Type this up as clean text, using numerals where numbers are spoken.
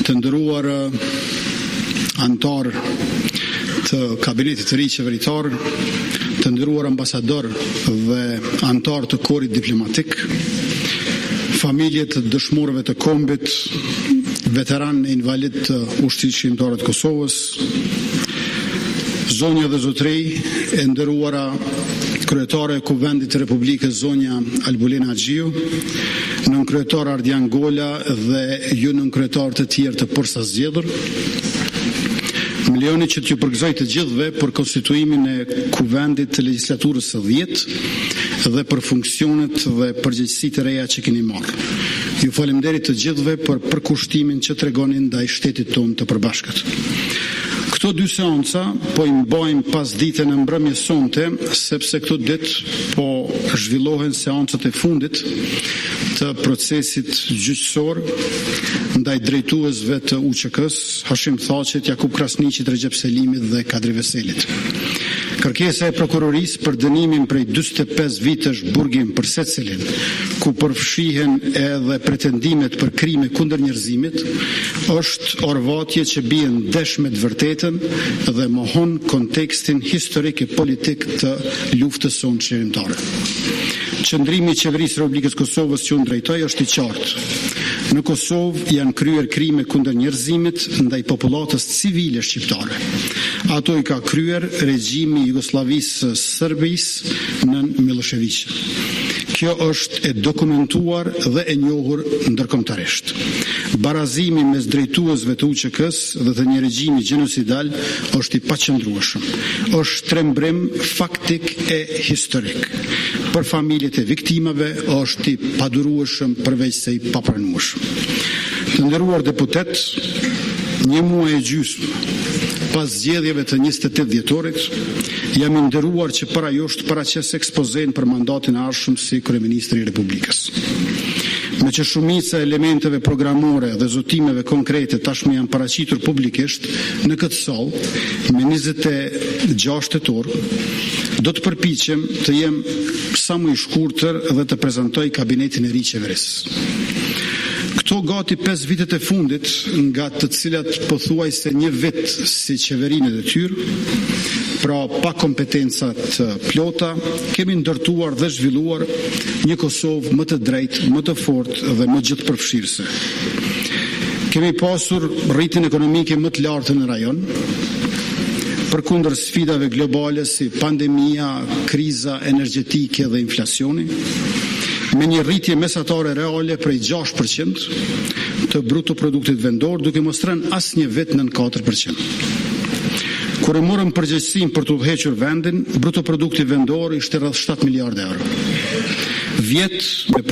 Të nderuar anëtar të kabinetit të ri qeveritar, të nderuar ambasador dhe anëtar të korit diplomatik, familjet të dëshmorëve të kombit, veteran e invalid të ushtrisë shqiptare të Kosovës, zonja dhe zotërej, e nderuara kryetare e Kuvendit të Republikës zonja Albulina Xhiu, nën kryetar Ardian Gola dhe ju nën kryetar të tjerë të përsa zgjedhur. Më lejoni që t'ju përgëzoj të gjithëve për konstituimin e Kuvendit të Legjislaturës së 10 dhe për funksionet dhe përgjegjësitë e reja që keni marrë. Ju falemnderit të gjithëve për përkushtimin që tregonin ndaj shtetit tonë të përbashkët. Këto dy seanca po i mbajmë pas ditën e mbrëmjes sonte, sepse këto ditë po zhvillohen seancat e fundit të procesit gjyqësor ndaj drejtuesve të UÇK-s, Hashim Thaqit, Jakub Krasniqit, Recep Selimit dhe Kadri Veselit. Kërkesa e prokurorisë për dënimin prej 45 vitesh burgim për secilin, ku përfshihen edhe pretendimet për krime kundër njerëzimit, është orvatje që bie ndesh me të vërtetën dhe mohon kontekstin historik e politik të luftës sonë çlirimtare. Qëndrimi i qeverisë së Republikës Kosovës që unë drejtoj është i qartë. Në Kosovë janë kryer krime kundër njerëzimit ndaj popullatës civile shqiptare. Ato i ka kryer regjimi i Jugosllavisë së Serbisë nën Milošević. Kjo është e dokumentuar dhe e njohur ndërkombëtarisht. Barazimi mes drejtuesve të UÇK-s dhe të një regjimi gjenocidal është i paqëndrueshëm. Është trembrim faktik e historik. Për familjet e viktimave është i padurueshëm përveç se i papranueshëm. Të nderuar deputet, një muaj e gjysmë pas zgjedhjeve të 28 dhjetorit, jam i nderuar që para jush të paraqes ekspozen për mandatin e ardhshëm si kryeministri i Republikës. Me që shumica e elementeve programore dhe zotimeve konkrete tashmë janë paraqitur publikisht në këtë sallë me 26 tetor, do të përpiqem të jem sa më i shkurtër dhe të prezantoj kabinetin e ri qeverisë. Këto gati 5 vitet e fundit, nga të cilat pothuajse një vit si qeverinë e detyrë, pra pa kompetenca të plota, kemi ndërtuar dhe zhvilluar një Kosovë më të drejtë, më të fortë dhe më gjithëpërfshirëse. Kemi pasur rritjen ekonomike më të lartë në rajon, përkundër sfidave globale si pandemia, kriza energjetike dhe inflacioni, me një rritje mesatare reale prej 6% të bruto produktit vendor, duke mos rënë asnjë vit nën 4%. Kur e morëm përgjegjësinë për të udhëhequr vendin, bruto produkti vendor ishte rreth 7 miliardë euro. Vjet me